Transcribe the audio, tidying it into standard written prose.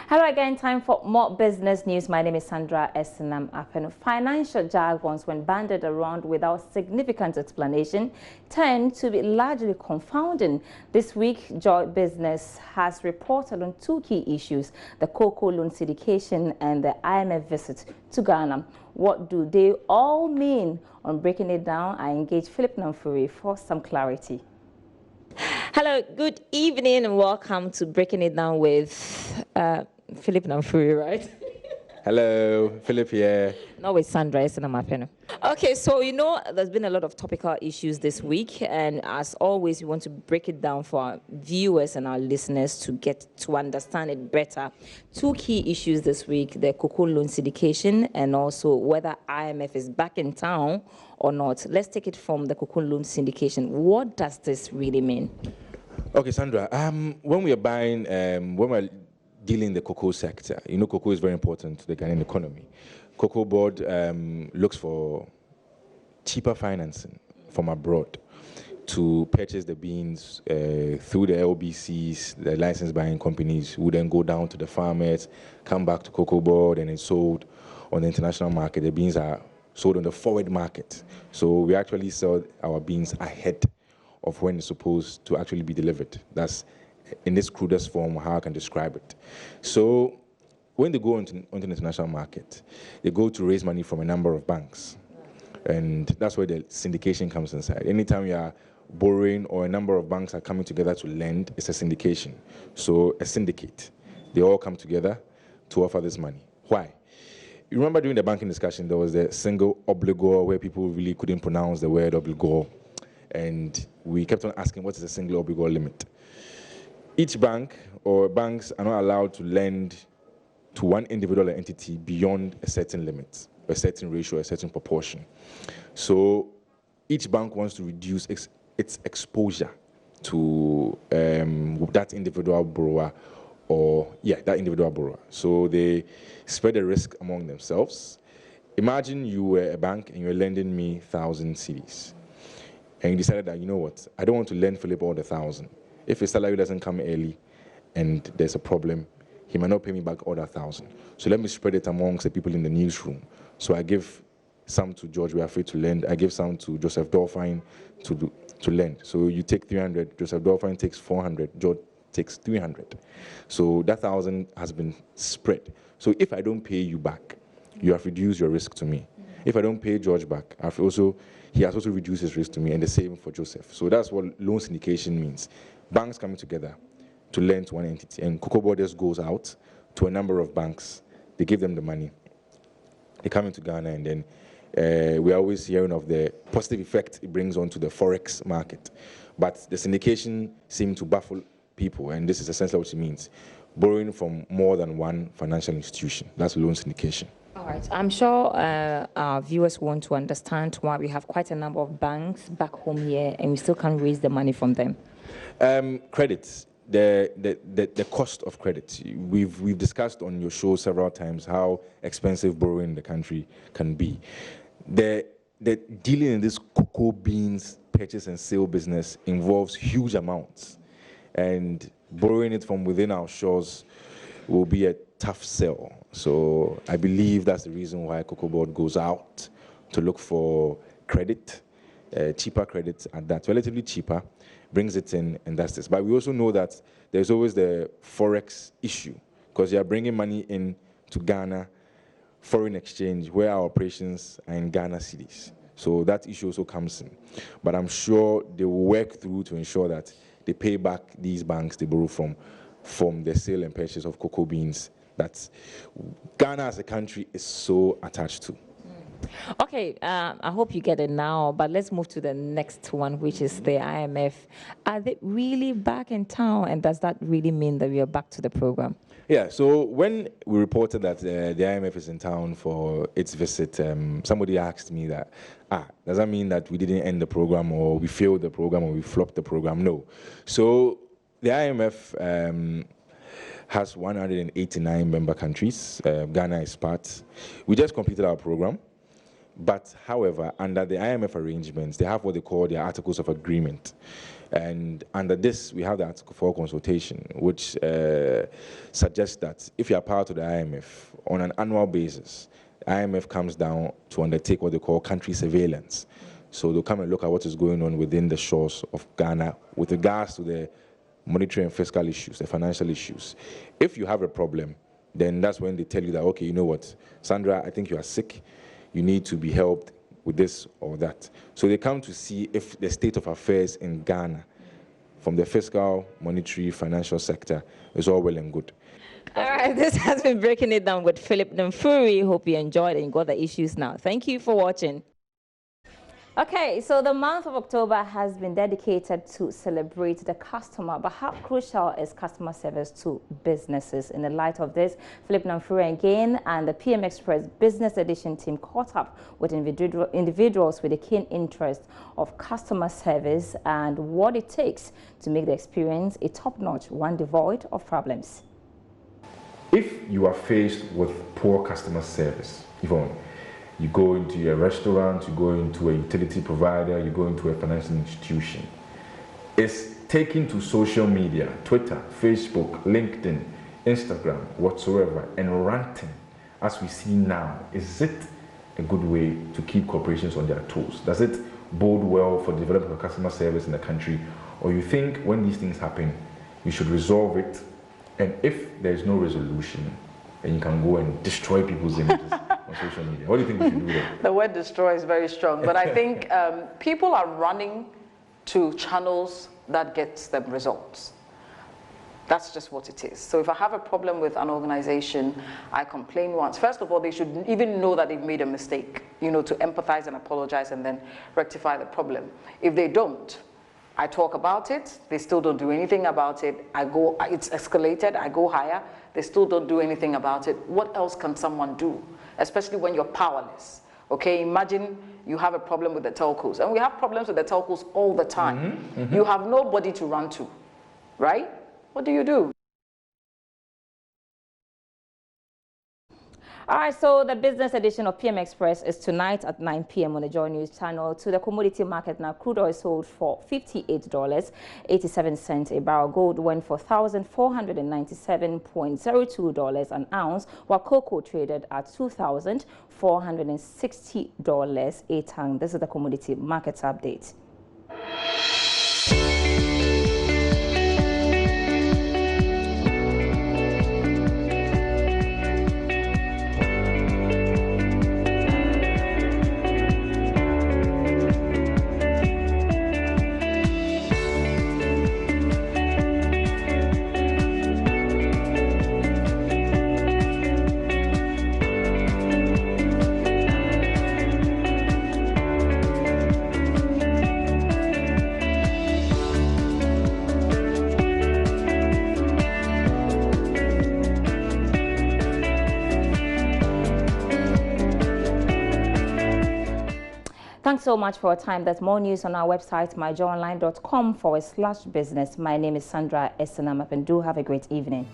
Hello again, time for more business news. My name is Sandra Esinam Apen. Financial jargons, when banded around without significant explanation, tend to be largely confounding. This week, Joy Business has reported on two key issues: the cocoa loan syndication and the IMF visit to Ghana. What do they all mean? On breaking it down, I engage Philip Namfuri for some clarity. Hello, good evening and welcome to Breaking It Down with Philip Namfuri, right? Hello, Philip here. No, with Sandra Esinam. Okay, so there's been a lot of topical issues this week, and as always, we want to break it down for our viewers and our listeners to get to understand it better. Two key issues this week: the cocoa loan syndication and also whether IMF is back in town or not. Let's take it from the cocoa loan syndication. What does this really mean? Okay, Sandra. When we are buying, when we're dealing in the cocoa sector, cocoa is very important to the Ghanaian economy. Cocoa Board looks for cheaper financing from abroad to purchase the beans through the LBCs, the license buying companies, who then go down to the farmers, come back to Cocoa Board, and it's sold on the international market. The beans are sold on the forward market. So we actually sell our beans ahead of when it's supposed to actually be delivered. That's, in this crudest form, how I can describe it. So when they go onto the international market, they go to raise money from a number of banks. And that's where the syndication comes inside. Anytime you are borrowing or a number of banks are coming together to lend, it's a syndication. So a syndicate. They all come together to offer this money. Why? You remember during the banking discussion, there was the single obligor where people really couldn't pronounce the word obligor. And we kept on asking, what is a single obligor limit? Each bank or banks are not allowed to lend to one individual entity beyond a certain limit, a certain ratio, a certain proportion. So each bank wants to reduce its exposure to that individual borrower that individual borrower. So they spread the risk among themselves. Imagine you were a bank and you're lending me 1,000 cedis. And you decided that, you know what, I don't want to lend Philip all the 1,000. If his salary doesn't come early and there's a problem, he might not pay me back all that 1,000. So let me spread it amongst the people in the newsroom. So I give some to George, we are free to lend. I give some to Joseph Dolphine to lend. So you take 300, Joseph Dolphine takes 400, George takes 300. So that 1,000 has been spread. So if I don't pay you back, you have reduced your risk to me. If I don't pay George back, he has also reduced his risk to me, and the same for Joseph. So that's what loan syndication means. Banks coming together to lend to one entity, and Cocoa Board just goes out to a number of banks. They give them the money. They come into Ghana, and then we're always hearing of the positive effect it brings onto the forex market. But the syndication seems to baffle people, and this is essentially what it means: borrowing from more than one financial institution. That's loan syndication. All right. I'm sure our viewers want to understand why we have quite a number of banks back home here and we still can't raise the money from them. Credits, the cost of credit. We've discussed on your show several times how expensive borrowing in the country can be. The dealing in this cocoa beans purchase and sale business involves huge amounts, and borrowing it from within our shores will be a tough sell. So I believe that's the reason why Cocoa Board goes out to look for credit, cheaper credit, and that's relatively cheaper, brings it in, and that's this. But we also know that there's always the forex issue, because you are bringing money in to Ghana, foreign exchange, where our operations are in Ghana cedis. So that issue also comes in. But I'm sure they will work through to ensure that they pay back these banks they borrow from the sale and purchase of cocoa beans that Ghana as a country is so attached to. Okay, I hope you get it now, but let's move to the next one, which is the IMF. Are they really back in town, and does that really mean that we are back to the program? Yeah, so when we reported that the IMF is in town for its visit, somebody asked me that, does that mean that we didn't end the program, or we failed the program, or we flopped the program? No. So the IMF has 189 member countries. Ghana is part. We just completed our program. But, however, under the IMF arrangements, they have what they call their Articles of Agreement. And under this, we have the Article 4 consultation, which suggests that if you are part of the IMF, on an annual basis, the IMF comes down to undertake what they call country surveillance. So they'll come and look at what is going on within the shores of Ghana with regards to the monetary and fiscal issues, the financial issues. If you have a problem, then that's when they tell you that, okay, you know what, Sandra, I think you are sick. You need to be helped with this or that. So they come to see if the state of affairs in Ghana, from the fiscal, monetary, financial sector, is all well and good. All right, this has been Breaking It Down with Philip Namfuri. Hope you enjoyed and got the issues now. Thank you for watching. Okay, so the month of October has been dedicated to celebrate the customer, but how crucial is customer service to businesses? In the light of this, Philip Namfuri again and the PM Express Business Edition team caught up with individuals with a keen interest of customer service and what it takes to make the experience a top-notch one devoid of problems. If you are faced with poor customer service, Yvonne, you go into a restaurant, you go into a utility provider, you go into a financial institution. It's taking to social media, Twitter, Facebook, LinkedIn, Instagram, whatsoever, and ranting, as we see now. Is it a good way to keep corporations on their toes? Does it bode well for the development of customer service in the country? Or you think when these things happen, you should resolve it, and if there is no resolution, then you can go and destroy people's images on social media? What do you think we should do there? The word destroy is very strong, but I think people are running to channels that gets them results. That's just what it is. So if I have a problem with an organization, I complain once. First of all, they should even know that they've made a mistake, you know, to empathize and apologize and then rectify the problem. If they don't, I talk about it, they still don't do anything about it. It's escalated, I go higher, they still don't do anything about it. What else can someone do? Especially when you're powerless. Okay, imagine you have a problem with the telcos, and we have problems with the telcos all the time. You have nobody to run to, right? What do you do? All right, so the business edition of PM Express is tonight at 9 p.m. on the JoyNews channel. To the commodity market now, crude oil sold for $58.87 a barrel. Gold went for $1,497.02 an ounce, while cocoa traded at $2,460 a ton. This is the commodity markets update. Thanks so much for your time. There's more news on our website, myjoyonline.com/business. My name is Sandra Essenam, and do have a great evening.